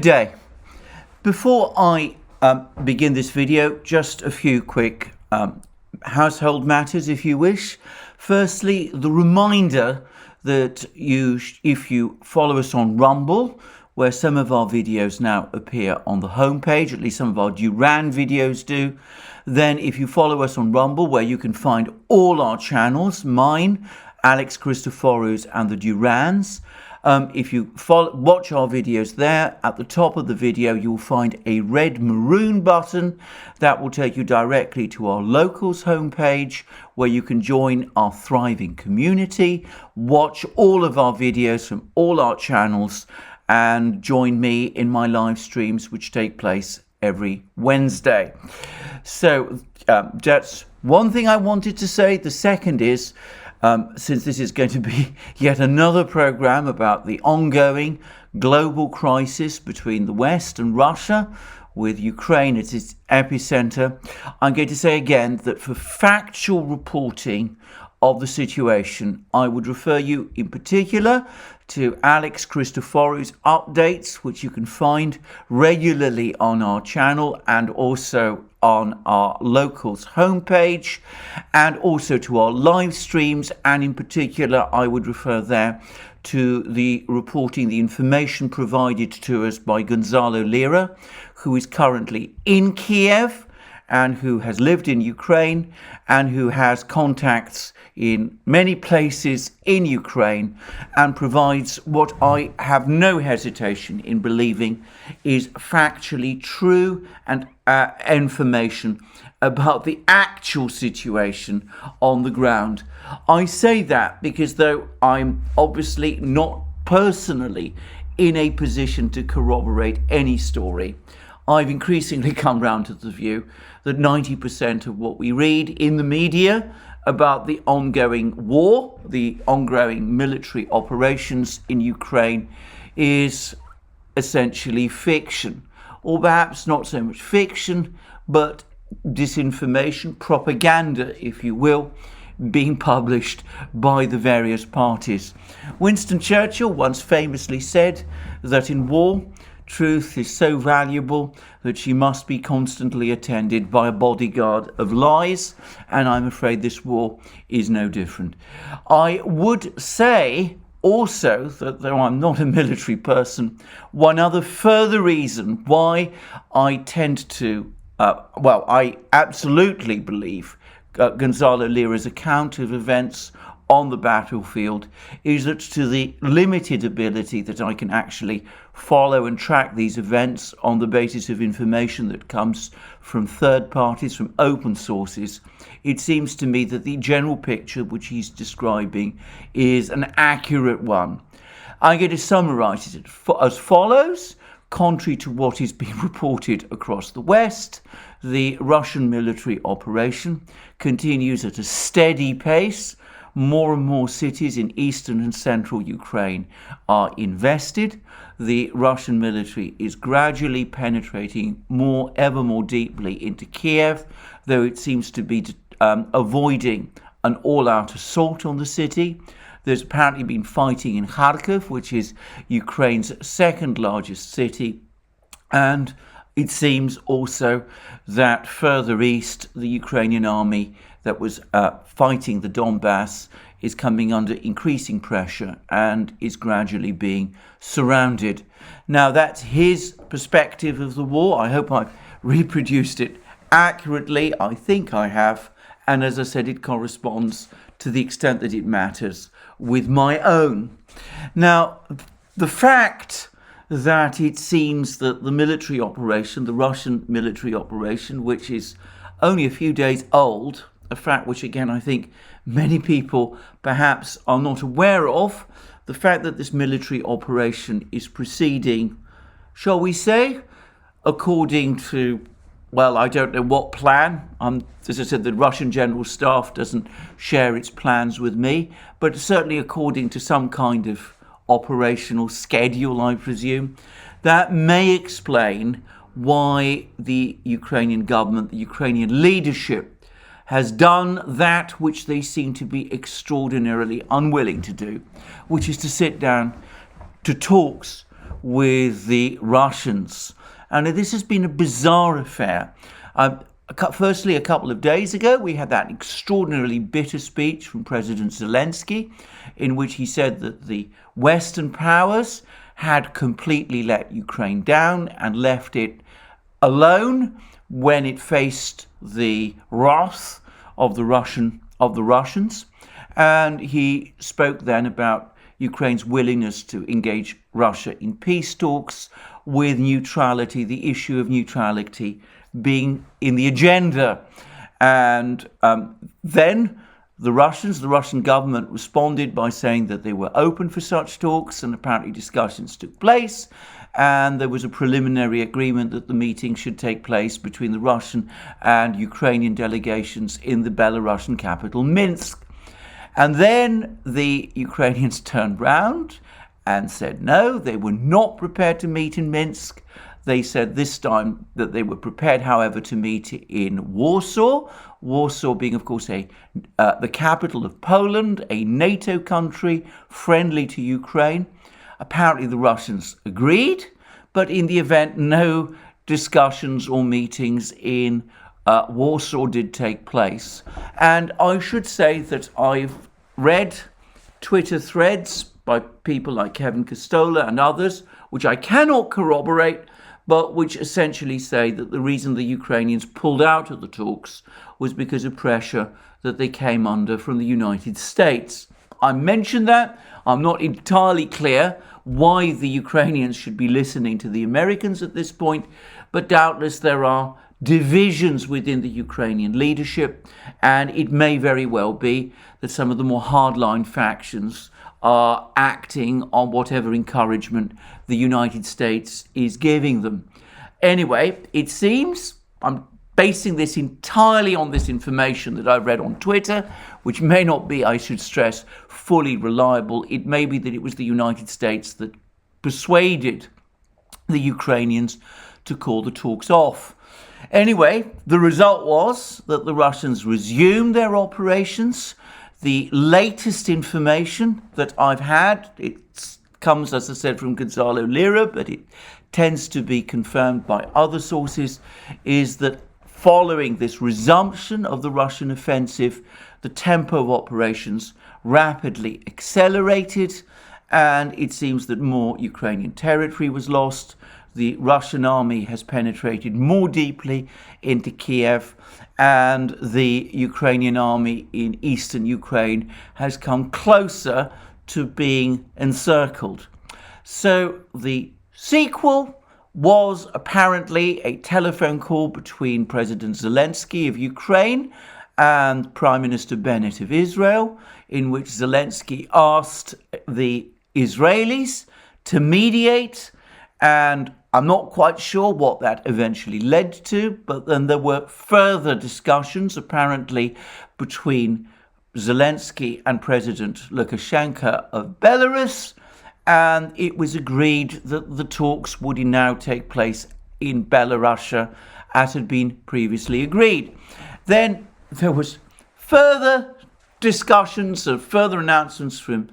day. Before I begin this video, just a few quick household matters, if you wish. Firstly, the reminder that if you follow us on Rumble, where some of our videos now appear on the homepage, at least some of our Duran videos do, then if you follow us on Rumble, where you can find all our channels, mine, Alex Christophorou's and the Durans, if you watch our videos there, at the top of the video you'll find a red maroon button that will take you directly to our locals homepage, where you can join our thriving community, watch all of our videos from all our channels, and join me in my live streams, which take place every Wednesday. So that's one thing I wanted to say. The second is, since this is going to be yet another program about the ongoing global crisis between the West and Russia, with Ukraine at its epicenter, I'm going to say again that for factual reporting of the situation, I would refer you in particular to Alex Christophorou's updates, which you can find regularly on our channel and also on our locals homepage, and also to our live streams. And in particular, I would refer there to the reporting, the information provided to us by Gonzalo Lira, who is currently in Kiev and who has lived in Ukraine and who has contacts in many places in Ukraine, and provides what I have no hesitation in believing is factually true and information about the actual situation on the ground. I say that because though I'm obviously not personally in a position to corroborate any story, I've increasingly come round to the view that 90% of what we read in the media about the ongoing war, the ongoing military operations in Ukraine, is essentially fiction. Or perhaps not so much fiction, but disinformation, propaganda, if you will, being published by the various parties. Winston Churchill once famously said that in war, truth is so valuable that she must be constantly attended by a bodyguard of lies, and I'm afraid this war is no different. I would say also that, though I'm not a military person, one other further reason why I tend to, I absolutely believe Gonzalo Lira's account of events on the battlefield is that, to the limited ability that I can actually follow and track these events on the basis of information that comes from third parties, from open sources, it seems to me that the general picture which he's describing is an accurate one. I'm going to summarize it as follows. Contrary to what is being reported across the West, the Russian military operation continues at a steady pace. More and more cities in eastern and central Ukraine are invested. The Russian military is gradually penetrating ever more deeply into Kiev, though it seems to be avoiding an all-out assault on the city. There's apparently been fighting in Kharkiv, which is Ukraine's second largest city, and it seems also that further east, the Ukrainian army that was fighting the Donbass is coming under increasing pressure and is gradually being surrounded. Now, that's his perspective of the war. I hope I've reproduced it accurately. I think I have. And as I said, it corresponds to the extent that it matters with my own. Now, the fact that it seems that the military operation, the Russian military operation, which is only a few days old, a fact which, again, I think many people perhaps are not aware of, the fact that this military operation is proceeding, shall we say, according to, well, I don't know what plan. As I said, the Russian General Staff doesn't share its plans with me, but certainly according to some kind of operational schedule, I presume. That may explain why the Ukrainian government, the Ukrainian leadership, has done that which they seem to be extraordinarily unwilling to do, which is to sit down to talks with the Russians. And this has been a bizarre affair. Firstly, a couple of days ago, we had that extraordinarily bitter speech from President Zelensky, in which he said that the Western powers had completely let Ukraine down and left it alone when it faced the wrath of the Russians. And he spoke then about Ukraine's willingness to engage Russia in peace talks, with neutrality, the issue of neutrality being in the agenda. And then the Russian government responded by saying that they were open for such talks, and apparently discussions took place. And there was a preliminary agreement that the meeting should take place between the Russian and Ukrainian delegations in the Belarusian capital, Minsk. And then the Ukrainians turned round and said no, they were not prepared to meet in Minsk. They said this time that they were prepared, however, to meet in Warsaw. Warsaw being, of course, the capital of Poland, a NATO country friendly to Ukraine. Apparently the Russians agreed, but in the event, no discussions or meetings in Warsaw did take place. And I should say that I've read Twitter threads by people like Kevin Costola and others, which I cannot corroborate, but which essentially say that the reason the Ukrainians pulled out of the talks was because of pressure that they came under from the United States. I mentioned that. I'm not entirely clear why the Ukrainians should be listening to the Americans at this point, but doubtless there are divisions within the Ukrainian leadership, and it may very well be that some of the more hardline factions are acting on whatever encouragement the United States is giving them. Anyway, it seems, I'm basing this entirely on this information that I read on Twitter, which may not be, I should stress, fully reliable. It may be that it was the United States that persuaded the Ukrainians to call the talks off. Anyway, the result was that the Russians resumed their operations. The latest information that I've had, it comes, as I said, from Gonzalo Lira, but it tends to be confirmed by other sources, is that following this resumption of the Russian offensive, the tempo of operations rapidly accelerated, and it seems that more Ukrainian territory was lost. The Russian army has penetrated more deeply into Kiev, and the Ukrainian army in eastern Ukraine has come closer to being encircled. So the sequel was apparently a telephone call between President Zelensky of Ukraine and Prime Minister Bennett of Israel, in which Zelensky asked the Israelis to mediate, and I'm not quite sure what that eventually led to, but then there were further discussions apparently between Zelensky and President Lukashenko of Belarus, and it was agreed that the talks would now take place in Belarus as had been previously agreed. Then there was further discussions and further announcements from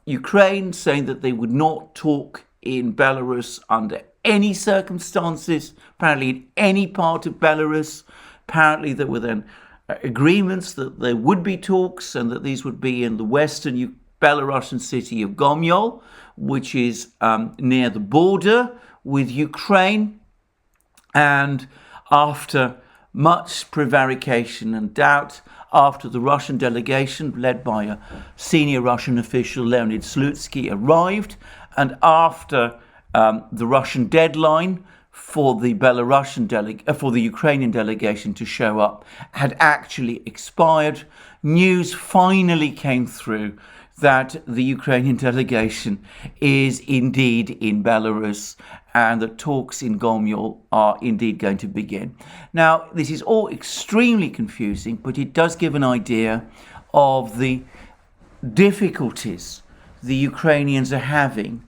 Ukraine saying that they would not talk in Belarus under any circumstances, apparently in any part of Belarus. Apparently there were then agreements that there would be talks and that these would be in the western Belarusian city of Gomel, which is near the border with Ukraine. And after much prevarication and doubt, after the Russian delegation led by a senior Russian official, Leonid Slutsky, arrived, and after the Russian deadline for the for the Ukrainian delegation to show up had actually expired, news finally came through that the Ukrainian delegation is indeed in Belarus and that talks in Gomel are indeed going to begin. Now, this is all extremely confusing, but it does give an idea of the difficulties the Ukrainians are having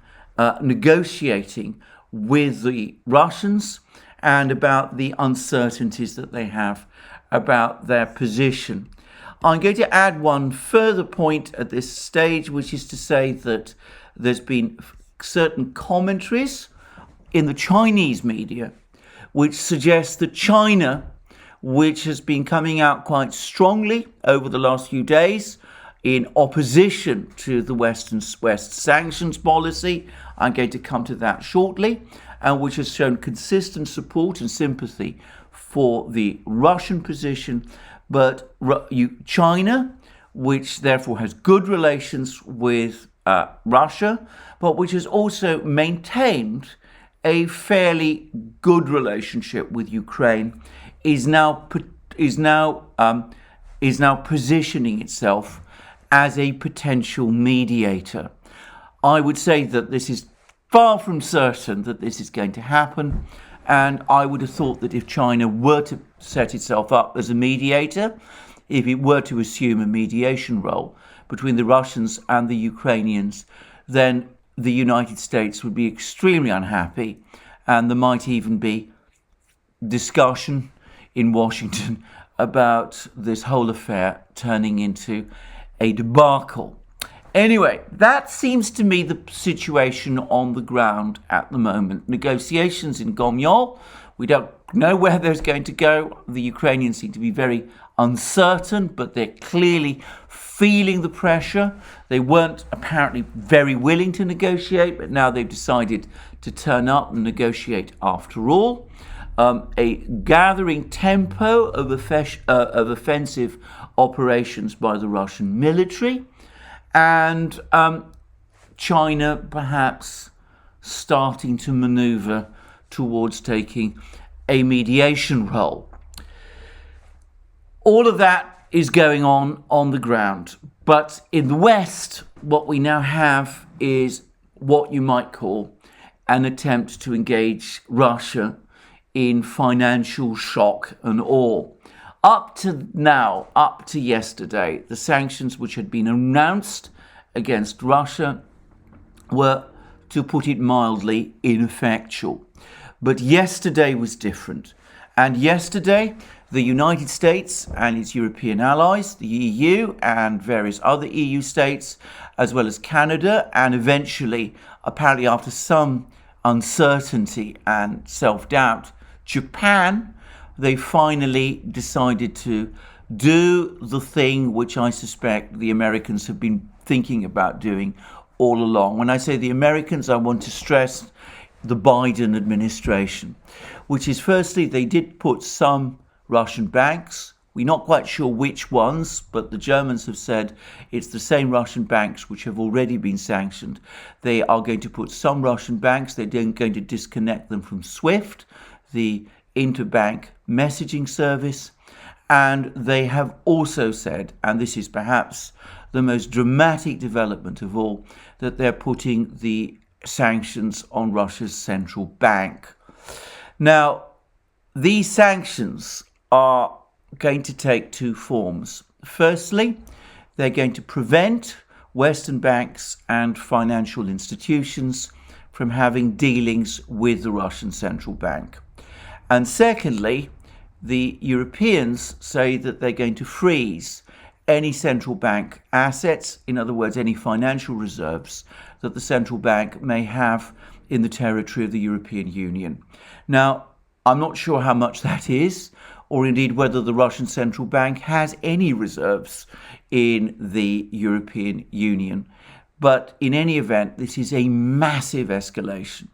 negotiating with the Russians and about the uncertainties that they have about their position. I'm going to add one further point at this stage, which is to say that there's been certain commentaries in the Chinese media which suggest that China, which has been coming out quite strongly over the last few days in opposition to the West sanctions policy, I'm going to come to that shortly, and which has shown consistent support and sympathy for the Russian position, but China, which therefore has good relations with Russia, but which has also maintained a fairly good relationship with Ukraine, is now positioning itself as a potential mediator. I would say that this is far from certain that this is going to happen, and I would have thought that if China were to set itself up as a mediator, if it were to assume a mediation role between the Russians and the Ukrainians, then the United States would be extremely unhappy, and there might even be discussion in Washington about this whole affair turning into a debacle. Anyway, that seems to me the situation on the ground at the moment. Negotiations in Gomel, we don't know where they're going to go. The Ukrainians seem to be very uncertain, but they're clearly feeling the pressure. They weren't apparently very willing to negotiate, but now they've decided to turn up and negotiate after all. A gathering tempo of offensive operations by the Russian military, and China perhaps starting to maneuver towards taking a mediation role. All of that is going on the ground. But in the West, what we now have is what you might call an attempt to engage Russia in financial shock and awe. Up to yesterday, the sanctions which had been announced against Russia were, to put it mildly, ineffectual. But yesterday was different. And yesterday, the United States and its European allies, the EU and various other EU states, as well as Canada, and eventually, apparently after some uncertainty and self-doubt, Japan, they finally decided to do the thing which I suspect the Americans have been thinking about doing all along. When I say the Americans, I want to stress the Biden administration, which is, firstly, they did put some Russian banks. We're not quite sure which ones, but the Germans have said it's the same Russian banks which have already been sanctioned. They are going to put some Russian banks, they're going to disconnect them from SWIFT, the interbank messaging service, and they have also said, and this is perhaps the most dramatic development of all, that they're putting the sanctions on Russia's central bank. Now, these sanctions are going to take two forms. Firstly, they're going to prevent Western banks and financial institutions from having dealings with the Russian central bank. And secondly, the Europeans say that they're going to freeze any central bank assets, in other words, any financial reserves that the central bank may have in the territory of the European Union. Now, I'm not sure how much that is, or indeed whether the Russian central bank has any reserves in the European Union. But in any event, this is a massive escalation.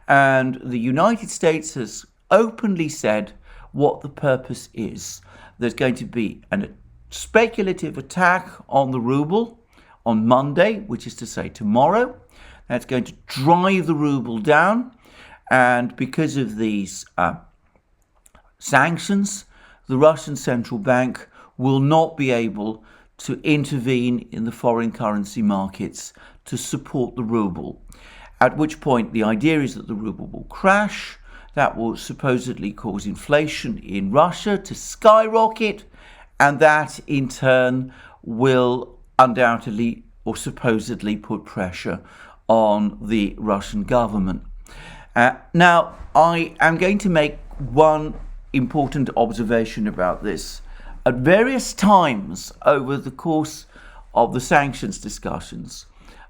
And the United States has openly said what the purpose is. There's going to be a speculative attack on the ruble on Monday, which is to say tomorrow. That's going to drive the ruble down. And because of these sanctions, the Russian central bank will not be able to intervene in the foreign currency markets to support the ruble. At which point the idea is that the ruble will crash. That will supposedly cause inflation in Russia to skyrocket, and that in turn will undoubtedly or supposedly put pressure on the Russian government. Now, I am going to make one important observation about this. At various times over the course of the sanctions discussions,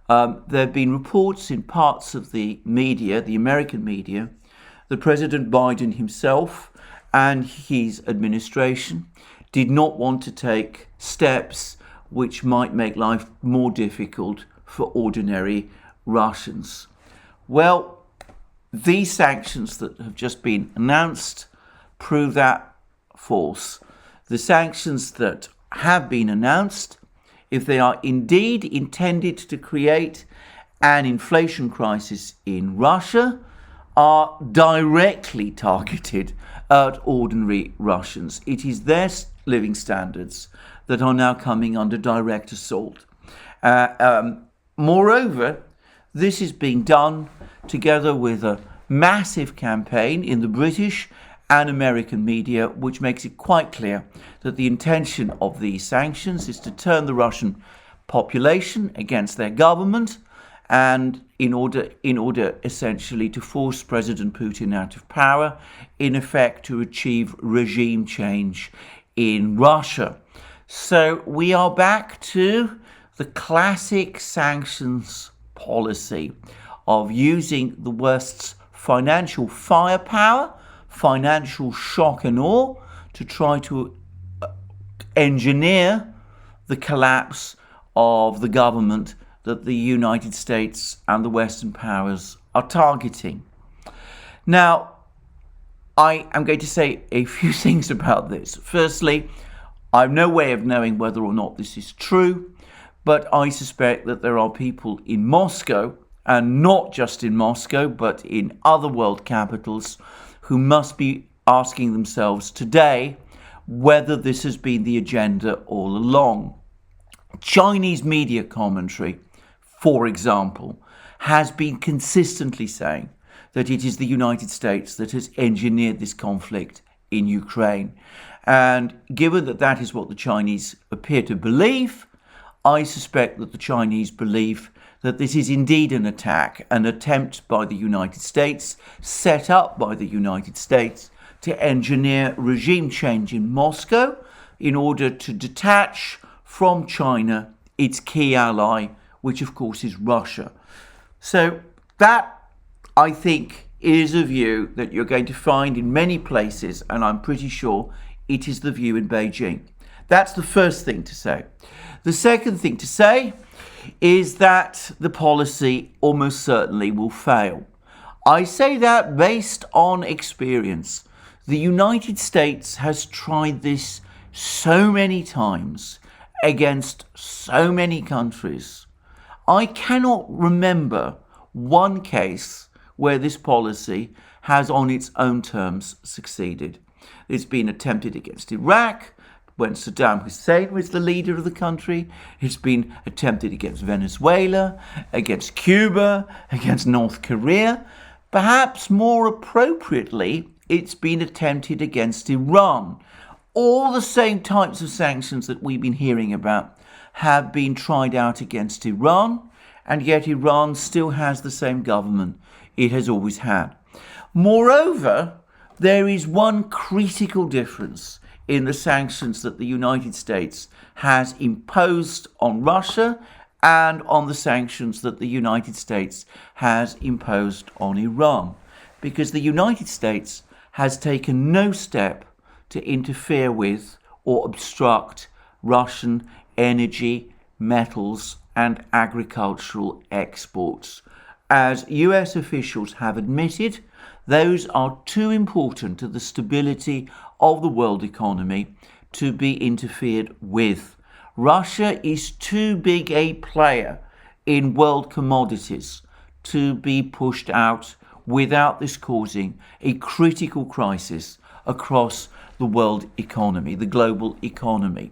There have been reports in parts of the media, the American media, that President Biden himself and his administration did not want to take steps which might make life more difficult for ordinary Russians. Well, these sanctions that have just been announced prove that false. The sanctions that have been announced, if they are indeed intended to create an inflation crisis in Russia, are directly targeted at ordinary Russians. It is their living standards that are now coming under direct assault. Moreover, this is being done together with a massive campaign in the British and American media, which makes it quite clear that the intention of these sanctions is to turn the Russian population against their government, and in order essentially to force President Putin out of power, in effect to achieve regime change in Russia. So we are back to the classic sanctions policy of using the West's financial firepower, financial shock and awe, to try to engineer the collapse of the government that the United States and the Western powers are targeting. Now, I am going to say a few things about this. Firstly, I have no way of knowing whether or not this is true, but I suspect that there are people in Moscow, and not just in Moscow, but in other world capitals, who must be asking themselves today whether this has been the agenda all along. Chinese media commentary, for example, has been consistently saying that it is the United States that has engineered this conflict in Ukraine. And given that that is what the Chinese appear to believe, I suspect that the Chinese believe that this is indeed an attack, an attempt by the United States, set up by the United States, to engineer regime change in Moscow in order to detach from China its key ally, which of course is Russia. So that, I think, is a view that you're going to find in many places, and I'm pretty sure it is the view in Beijing. That's the first thing to say. The second thing to say is that the policy almost certainly will fail. I say that based on experience. The United States has tried this so many times against so many countries. I cannot remember one case where this policy has on its own terms succeeded. It's been attempted against Iraq when Saddam Hussein was the leader of the country. It's been attempted against Venezuela, against Cuba, against North Korea. Perhaps more appropriately, it's been attempted against Iran. All the same types of sanctions that we've been hearing about have been tried out against Iran, and yet Iran still has the same government it has always had. Moreover, there is one critical difference in the sanctions that the United States has imposed on Russia and on the sanctions that the United States has imposed on Iran, because the United States has taken no step to interfere with or obstruct Russian energy, metals, and agricultural exports. As US officials have admitted, those are too important to the stability of the world economy to be interfered with. Russia is too big a player in world commodities to be pushed out without this causing a critical crisis across the world economy, the global economy.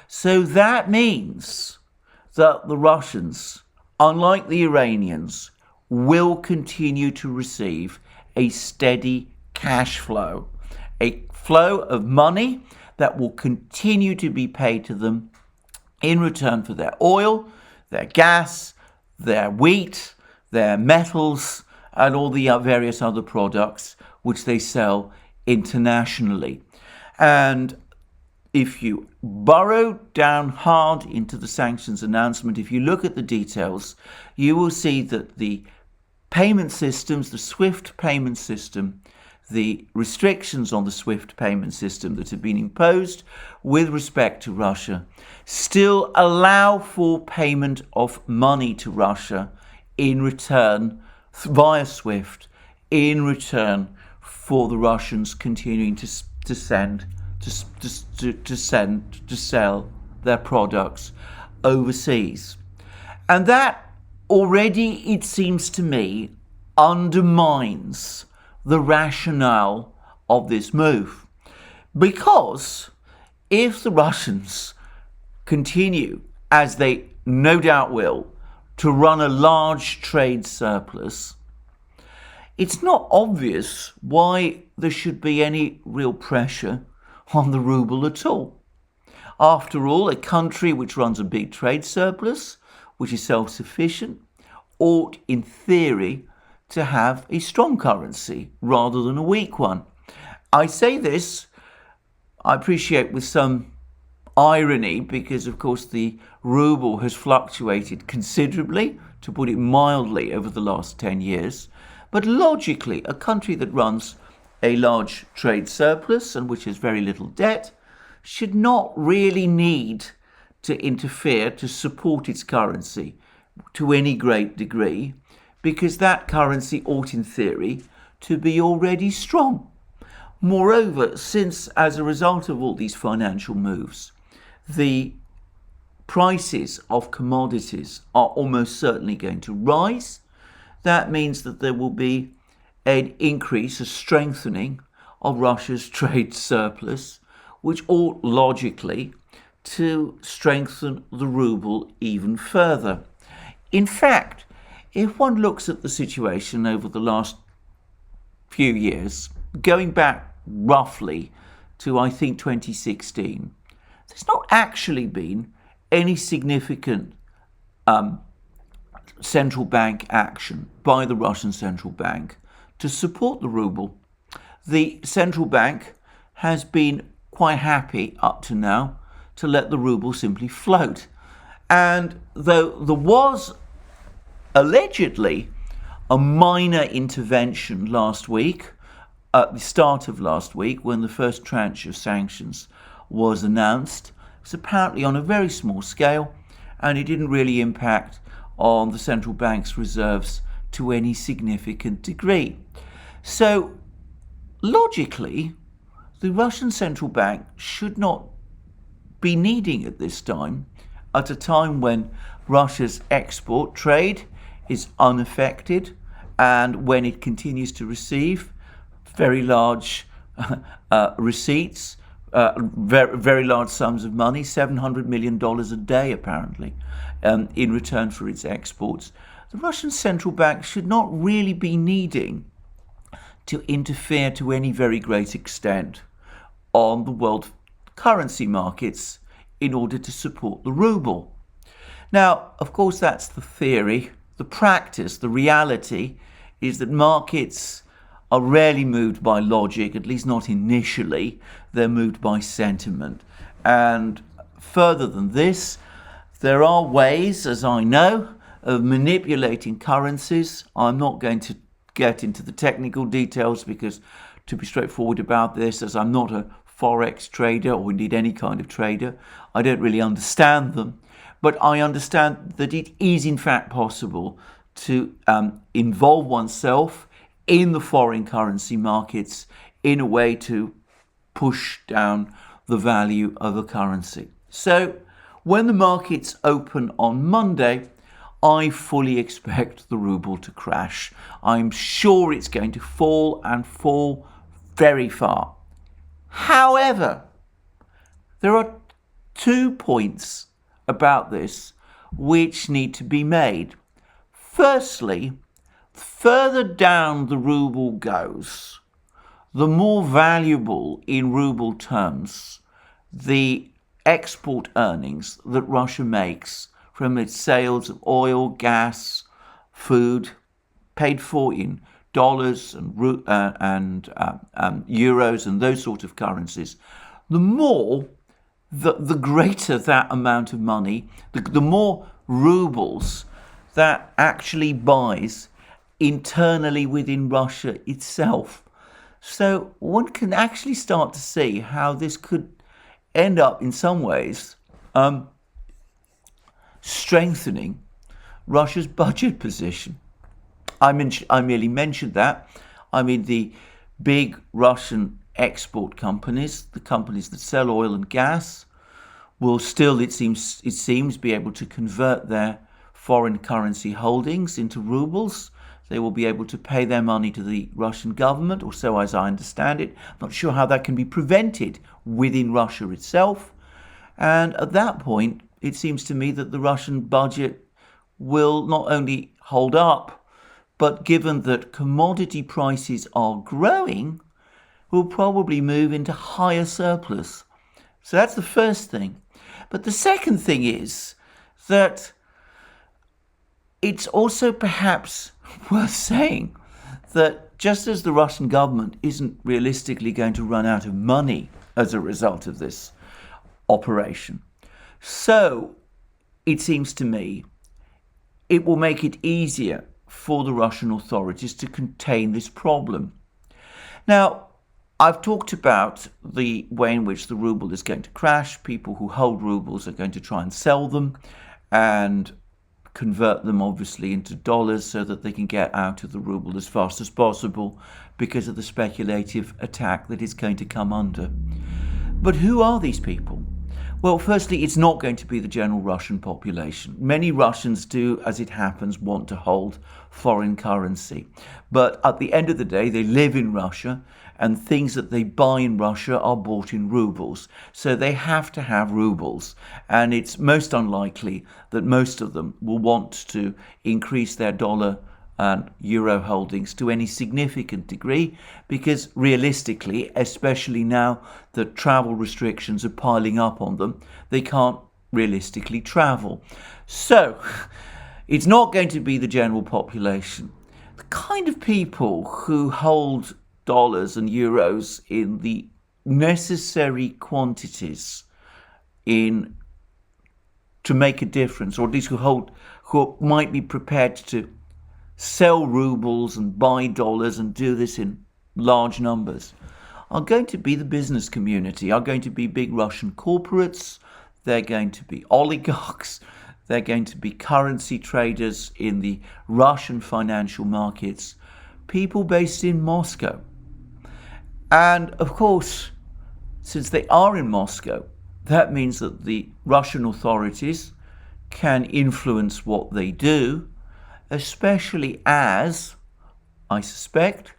So that means that the Russians, unlike the Iranians, will continue to receive a steady cash flow, a flow of money that will continue to be paid to them in return for their oil, their gas, their wheat, their metals, and all the various other products which they sell internationally. And if you burrow down hard into the sanctions announcement, if you look at the details, you will see that the payment systems, the SWIFT payment system, the restrictions on the SWIFT payment system that have been imposed with respect to Russia still allow for payment of money to Russia in return via SWIFT, in return for the Russians continuing to sell their products overseas. And that already, it seems to me, undermines the rationale of this move. Because if the Russians continue, as they no doubt will, to run a large trade surplus, it's not obvious why there should be any real pressure on the ruble at all. After all, a country which runs a big trade surplus, which is self-sufficient, ought in theory to have a strong currency rather than a weak one. I say this, I appreciate, with some irony, because of course the ruble has fluctuated considerably, to put it mildly, over the last 10 years. But logically, a country that runs a large trade surplus and which has very little debt should not really need to interfere to support its currency to any great degree, because that currency ought in theory to be already strong. Moreover, since as a result of all these financial moves, the prices of commodities are almost certainly going to rise, that means that there will be an increase, a strengthening of Russia's trade surplus, which ought logically to strengthen the ruble even further. In fact, if one looks at the situation over the last few years, going back roughly to, I think, 2016, there's not actually been any significant central bank action by the Russian central bank to support the ruble. The central bank has been quite happy up to now to let the ruble simply float. And though there was allegedly a minor intervention last week, at the start of last week, when the first tranche of sanctions was announced, it was apparently on a very small scale, and it didn't really impact on the central bank's reserves to any significant degree. So, logically, the Russian central bank should not be needing at this time, at a time when Russia's export trade is unaffected and when it continues to receive very large receipts, very large sums of money, $700 million a day apparently, in return for its exports. The Russian central bank should not really be needing to interfere to any very great extent on the world currency markets in order to support the ruble. Now, of course, that's the theory. The practice, the reality, is that markets are rarely moved by logic, at least not initially. They're moved by sentiment. And further than this, there are ways, as I know, of manipulating currencies. I'm not going to get into the technical details because, to be straightforward about this, as I'm not a forex trader or indeed any kind of trader, I don't really understand them. But I understand that it is in fact possible to involve oneself in the foreign currency markets in a way to push down the value of a currency. So when the markets open on Monday, I fully expect the ruble to crash. I'm sure it's going to fall and fall very far. However, there are 2 points about this which need to be made. Firstly, further down the ruble goes, the more valuable in ruble terms the export earnings that Russia makes from its sales of oil, gas, food, paid for in dollars and euros and those sort of currencies, the more the greater that amount of money, the more rubles that actually buys internally within Russia itself. So one can actually start to see how this could end up in some ways strengthening Russia's budget position. I merely mentioned that. I mean, the big Russian export companies, the companies that sell oil and gas, will still, it seems, be able to convert their foreign currency holdings into rubles. They will be able to pay their money to the Russian government, or so as I understand it. I'm not sure how that can be prevented within Russia itself. And at that point, it seems to me that the Russian budget will not only hold up, but given that commodity prices are growing, will probably move into higher surplus. So that's the first thing. But the second thing is that it's also perhaps worth saying that just as the Russian government isn't realistically going to run out of money as a result of this operation, so it seems to me it will make it easier for the Russian authorities to contain this problem. Now, I've talked about the way in which the ruble is going to crash. People who hold rubles are going to try and sell them and convert them obviously into dollars so that they can get out of the ruble as fast as possible because of the speculative attack that is going to come under. But who are these people? Well, firstly, it's not going to be the general Russian population. Many Russians do, as it happens, want to hold foreign currency. But at the end of the day, they live in Russia, and things that they buy in Russia are bought in rubles. So they have to have rubles. And it's most unlikely that most of them will want to increase their dollar and euro holdings to any significant degree, because realistically, especially now that travel restrictions are piling up on them, they can't realistically travel. So it's not going to be the general population. The kind of people who hold dollars and euros in the necessary quantities to make a difference, or at least who might be prepared to sell rubles and buy dollars and do this in large numbers, are going to be the business community, are going to be big Russian corporates, they're going to be oligarchs, they're going to be currency traders in the Russian financial markets, people based in Moscow. And of course, since they are in Moscow, that means that the Russian authorities can influence what they do, especially as, I suspect,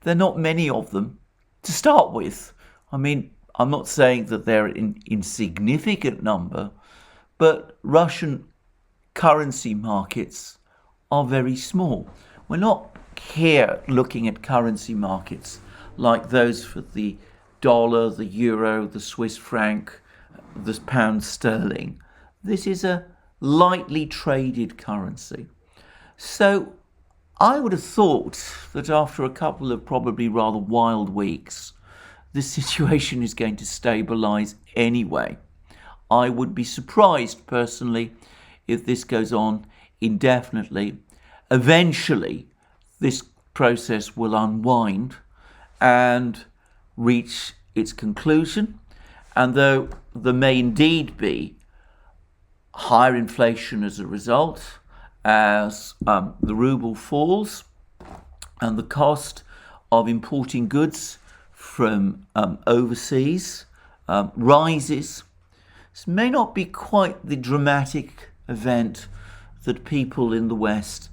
there are not many of them to start with. I mean, I'm not saying that they're in insignificant number, but Russian currency markets are very small. We're not here looking at currency markets like those for the dollar, the euro, the Swiss franc, the pound sterling. This is a lightly traded currency. So I would have thought that after a couple of probably rather wild weeks, the situation is going to stabilise anyway. I would be surprised personally if this goes on indefinitely. Eventually, this process will unwind and reach its conclusion. And though there may indeed be higher inflation as a result, as the ruble falls and the cost of importing goods from overseas rises, this may not be quite the dramatic event that people in the West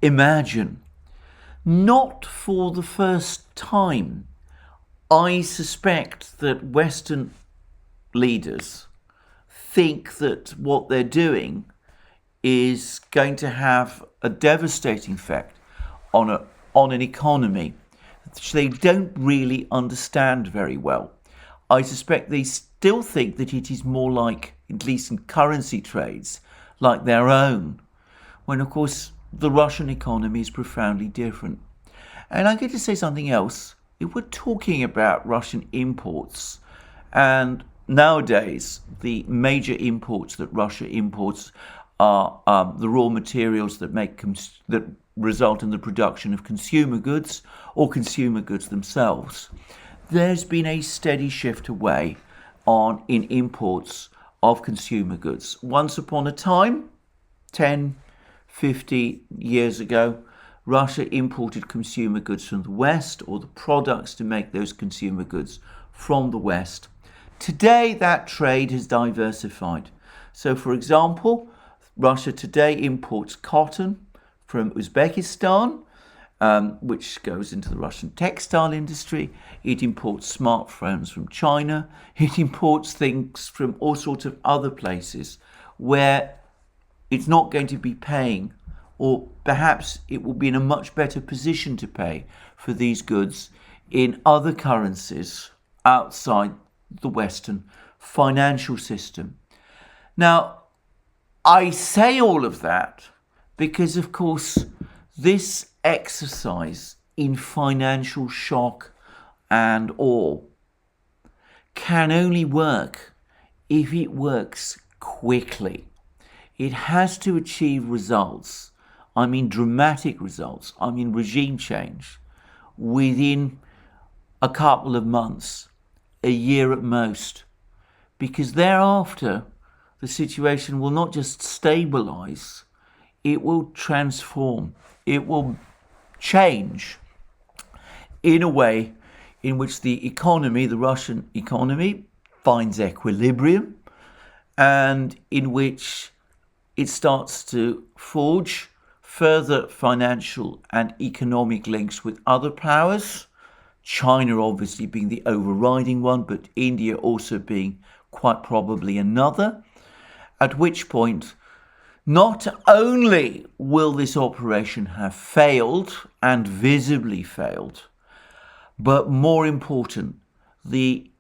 imagine. Not for the first time. I suspect that Western leaders think that what they're doing is going to have a devastating effect on an economy which they don't really understand very well. I suspect they still think that it is more like, at least in currency trades, like their own, when of course the Russian economy is profoundly different. And I'm going to say something else. If we're talking about Russian imports and nowadays, the major imports that Russia imports are the raw materials that that result in the production of consumer goods or consumer goods themselves. There's been a steady shift away in imports of consumer goods. Once upon a time, 10, 50 years ago, Russia imported consumer goods from the West, or the products to make those consumer goods from the West. Today, that trade has diversified. So, for example, Russia today imports cotton from Uzbekistan, which goes into the Russian textile industry. It imports smartphones from China. It imports things from all sorts of other places where it's not going to be paying, or perhaps it will be in a much better position to pay for these goods in other currencies outside the Western financial system. Now, I say all of that because, of course, this exercise in financial shock and awe can only work if it works quickly. It has to achieve results. I mean dramatic results. I mean regime change within a couple of months, a year at most, because thereafter the situation will not just stabilize, it will transform, it will change in a way in which the economy, the Russian economy, finds equilibrium, and in which it starts to forge further financial and economic links with other powers, China obviously being the overriding one, but India also being quite probably another, at which point not only will this operation have failed and visibly failed, but more important, the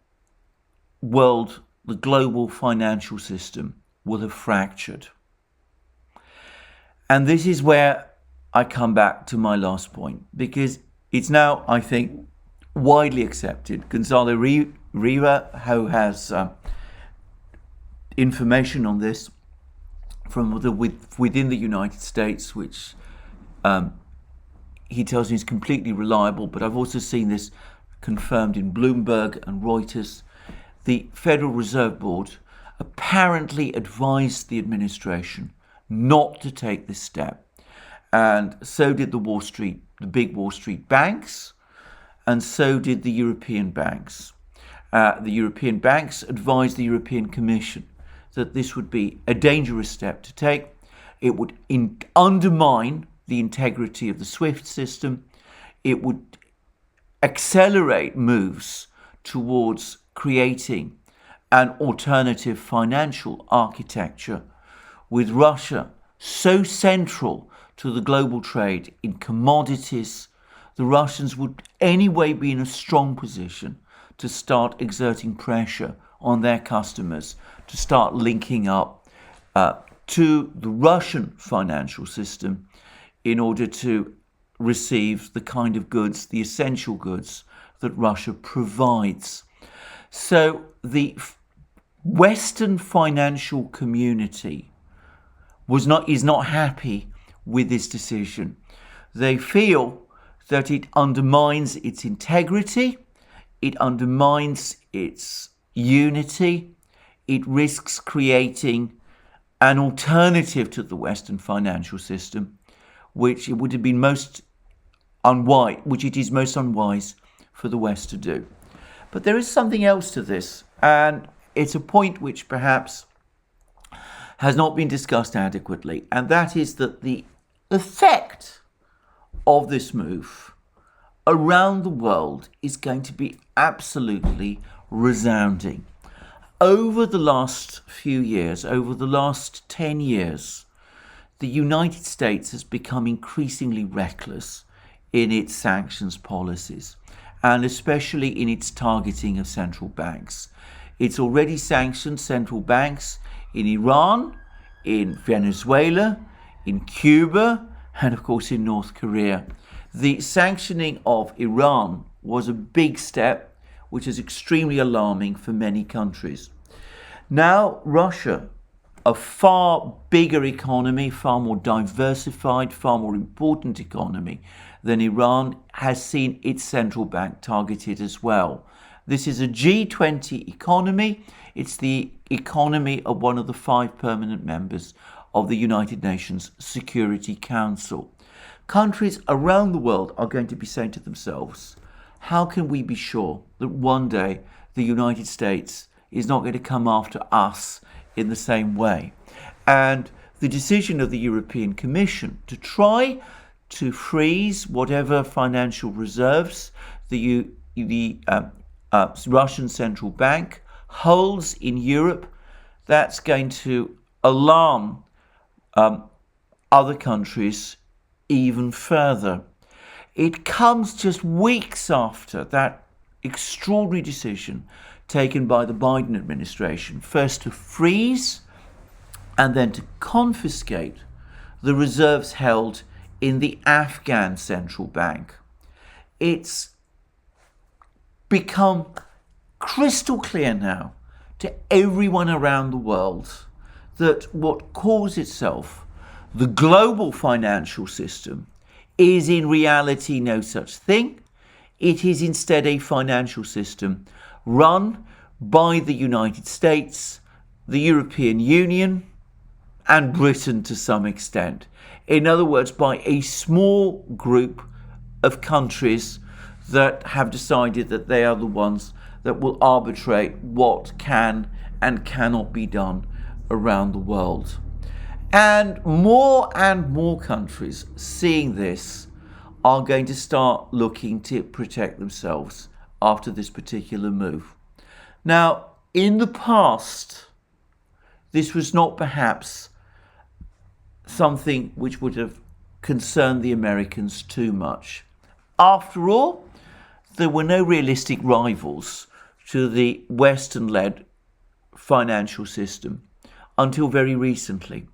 global financial system will have fractured. And this is where I come back to my last point, because it's now, I think, widely accepted. Gonzalo Riva, who has information on this from within the United States, which he tells me is completely reliable, but I've also seen this confirmed in Bloomberg and Reuters. The Federal Reserve Board apparently advised the administration not to take this step, and so did the big Wall Street banks, and so did the European banks. The European banks advised the European Commission that this would be a dangerous step to take. It would undermine the integrity of the SWIFT system. It would accelerate moves towards creating an alternative financial architecture, with Russia so central to the global trade in commodities. The Russians would anyway be in a strong position to start exerting pressure on their customers to start linking up to the Russian financial system in order to receive the kind of goods, the essential goods that Russia provides. So the Western financial community is not happy with this decision. They feel that it undermines its integrity, it undermines its unity, it risks creating an alternative to the Western financial system, which it would have been most unwise for the West to do. But there is something else to this, and it's a point which perhaps has not been discussed adequately, and that is that the effect of this move around the world is going to be absolutely resounding. Over the last few years, over the last 10 years, the United States has become increasingly reckless in its sanctions policies, and especially in its targeting of central banks. It's already sanctioned central banks in Iran, in Venezuela, in Cuba, and of course in North Korea. The sanctioning of Iran was a big step, which is extremely alarming for many countries. Now, Russia, a far bigger economy, far more diversified, far more important economy than Iran, has seen its central bank targeted as well. This is a G20 economy. It's the economy of one of the 5 permanent members of the United Nations Security Council. Countries around the world are going to be saying to themselves, how can we be sure that one day the United States is not going to come after us in the same way? And the decision of the European Commission to try to freeze whatever financial reserves the Russian central bank holds in Europe, that's going to alarm other countries even further. It comes just weeks after that extraordinary decision taken by the Biden administration, first to freeze and then to confiscate the reserves held in the Afghan central bank. It's become crystal clear now to everyone around the world that what calls itself the global financial system is in reality no such thing. It is instead a financial system run by the United States, the European Union, and Britain to some extent. In other words, by a small group of countries that have decided that they are the ones that will arbitrate what can and cannot be done around the world. And more countries seeing this are going to start looking to protect themselves after this particular move. Now, in the past, this was not perhaps something which would have concerned the Americans too much. After all, there were no realistic rivals to the Western-led financial system until very recently.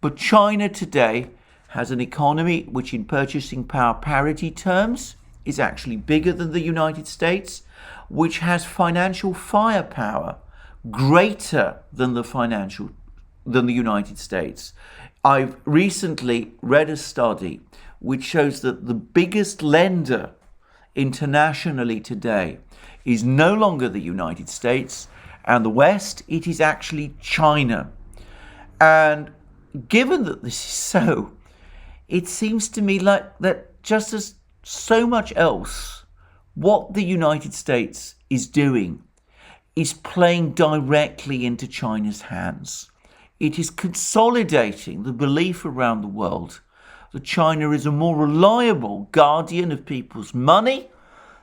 But China today has an economy which in purchasing power parity terms is actually bigger than the United States, which has financial firepower greater than the United States. I've recently read a study which shows that the biggest lender internationally today is no longer the United States and the West, it is actually China. And given that this is so, it seems to me like that just as so much else, what the United States is doing is playing directly into China's hands. It is consolidating the belief around the world that China is a more reliable guardian of people's money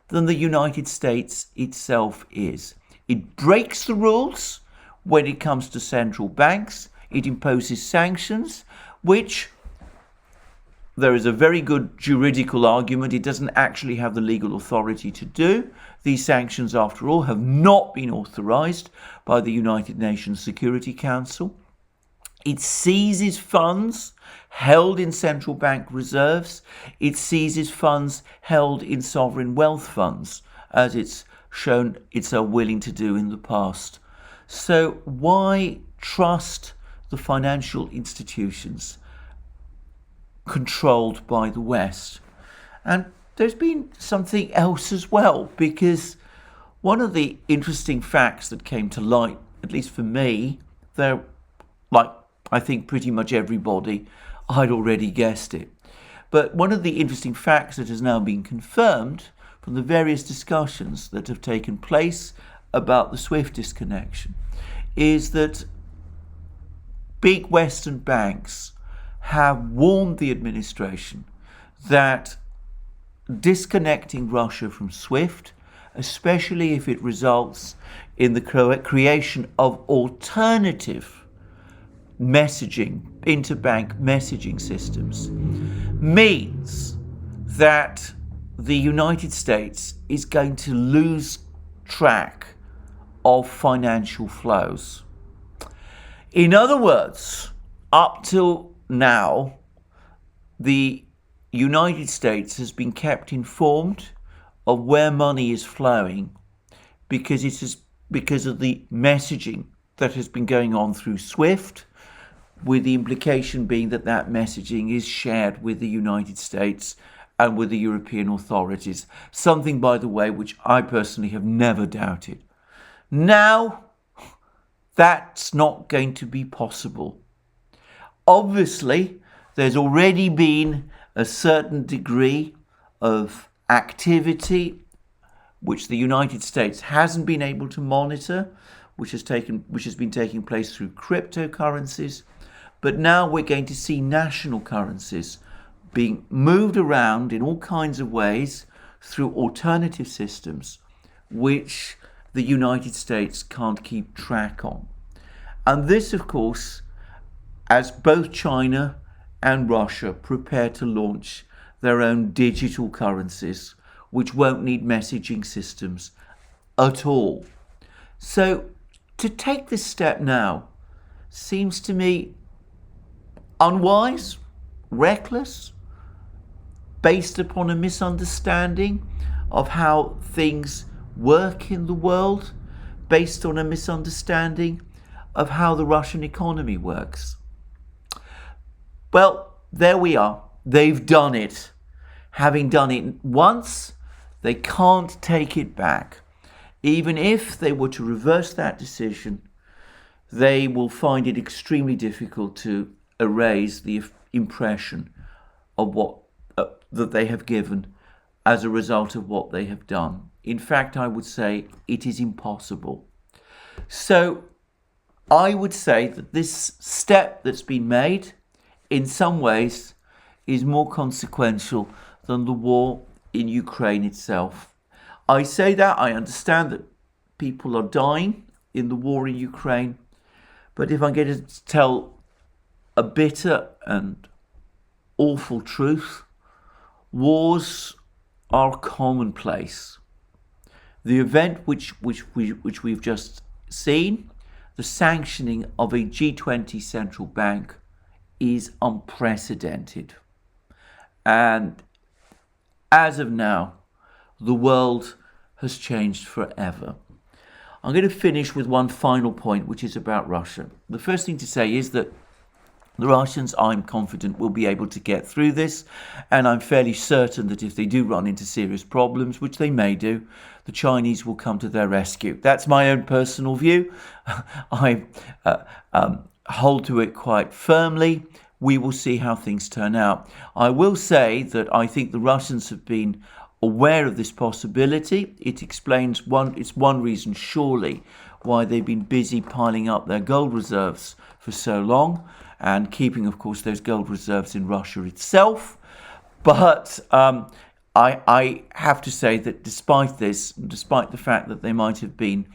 than the United States itself is. It breaks the rules when it comes to central banks. It imposes sanctions, which there is a very good juridical argument. It doesn't actually have the legal authority to do. These sanctions, after all, have not been authorized by the United Nations Security Council. It seizes funds held in central bank reserves. It seizes funds held in sovereign wealth funds, as it's shown it's willing to do in the past. So why trust the financial institutions controlled by the West? And there's been something else as well, because one of the interesting facts that came to light, at least for me, though, like I think pretty much everybody, I'd already guessed it. But one of the interesting facts that has now been confirmed from the various discussions that have taken place about the SWIFT disconnection is that big Western banks have warned the administration that disconnecting Russia from SWIFT, especially if it results in the creation of alternative messaging, interbank messaging systems, means that the United States is going to lose track of financial flows. In other words, up till now, the United States has been kept informed of where money is flowing because of the messaging that has been going on through SWIFT, with the implication being that that messaging is shared with the United States and with the European authorities. Something, by the way, which I personally have never doubted. Now, that's not going to be possible. Obviously, there's already been a certain degree of activity which the United States hasn't been able to monitor, which has been taking place through cryptocurrencies. But now we're going to see national currencies being moved around in all kinds of ways through alternative systems, which the United States can't keep track on. And this, of course, as both China and Russia prepare to launch their own digital currencies, which won't need messaging systems at all. So to take this step now seems to me unwise, reckless, based upon a misunderstanding of how things work in the world, based on a misunderstanding of how the Russian economy works. Well, there we are. They've done it. Having done it once, they can't take it back. Even if they were to reverse that decision, they will find it extremely difficult to erase the impression of what that they have given as a result of what they have done. In fact, I would say it is impossible. So I would say that this step that's been made in some ways is more consequential than the war in Ukraine itself. I say that, I understand that people are dying in the war in Ukraine, but if I'm going to tell a bitter and awful truth, wars are commonplace. The event which we've just seen, the sanctioning of a G20 central bank, is unprecedented. And as of now, the world has changed forever. I'm going to finish with one final point, which is about Russia. The first thing to say is that the Russians, I'm confident, will be able to get through this, and I'm fairly certain that if they do run into serious problems, which they may do, the Chinese will come to their rescue. That's my own personal view. I hold to it quite firmly. We will see how things turn out. I will say that I think the Russians have been aware of this possibility. It explains it's one reason, surely, why they've been busy piling up their gold reserves for so long, and keeping, of course, those gold reserves in Russia itself. But I have to say that despite this, despite the fact that they might have been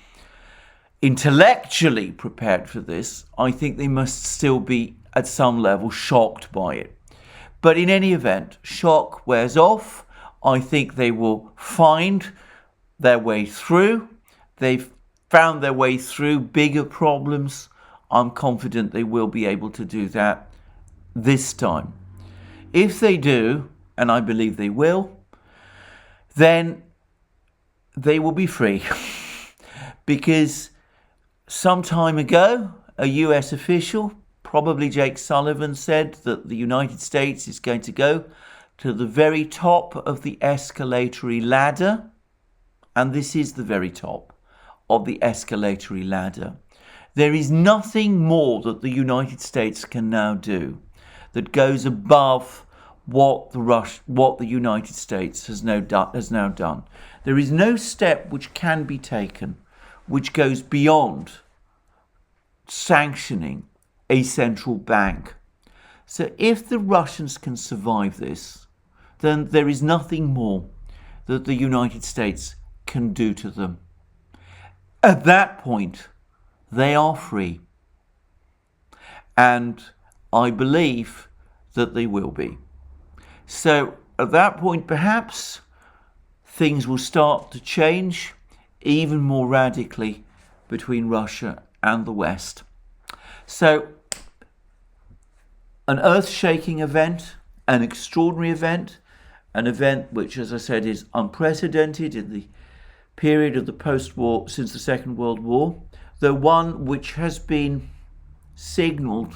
intellectually prepared for this, I think they must still be, at some level, shocked by it. But in any event, shock wears off. I think they will find their way through. They've found their way through bigger problems. I'm confident they will be able to do that this time. If they do, and I believe they will, then they will be free. Because some time ago, a US official, probably Jake Sullivan, said that the United States is going to go to the very top of the escalatory ladder. And this is the very top of the escalatory ladder. There is nothing more that the United States can now do that goes above what the United States has now done. There is no step which can be taken which goes beyond sanctioning a central bank. So if the Russians can survive this, then there is nothing more that the United States can do to them. At that point, they are free. And I believe that they will be. So at that point, perhaps, things will start to change even more radically between Russia and the West. So, an earth-shaking event, an extraordinary event, an event which, as I said, is unprecedented in the period of the post-war, since the Second World War, though one which has been signalled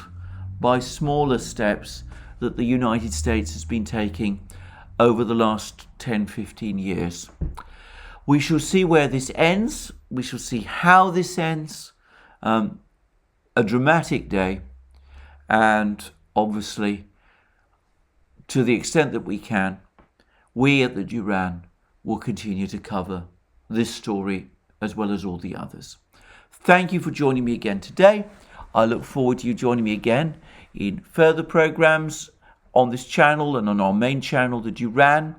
by smaller steps that the United States has been taking over the last 10-15 years. We shall see where this ends. We shall see how this ends. A dramatic day, and obviously, to the extent that we can, we at the Duran will continue to cover this story as well as all the others. Thank you for joining me again today. I look forward to you joining me again in further programs on this channel and on our main channel, the Duran.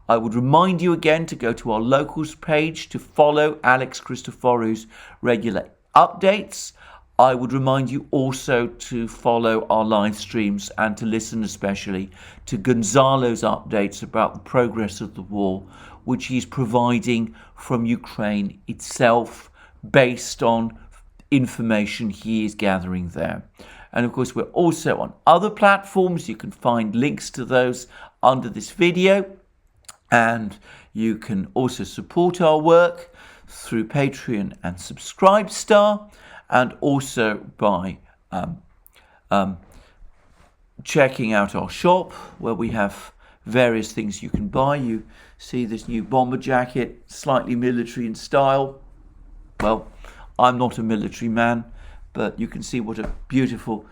I would remind you again to go to our locals page to follow Alex Christoforo's regular updates. I would remind you also to follow our live streams and to listen especially to Gonzalo's updates about the progress of the war, which he's providing from Ukraine itself based on information he is gathering there. And of course, we're also on other platforms. You can find links to those under this video. And you can also support our work through Patreon and Subscribestar, and also by checking out our shop where we have various things you can buy. You see this new bomber jacket, slightly military in style. Well, I'm not a military man, but you can see what a beautiful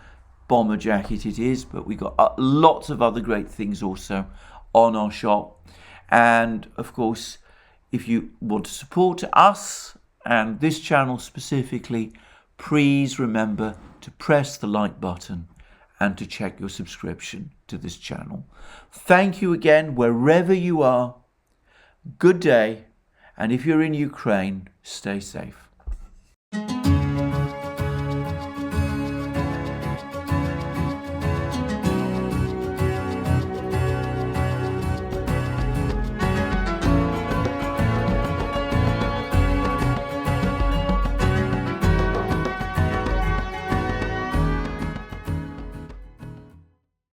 bomber jacket it is. But we got lots of other great things also on our shop. And of course, if you want to support us and this channel specifically, please remember to press the like button and to check your subscription to this channel. Thank you again, wherever you are. Good day. And if you're in Ukraine, stay safe.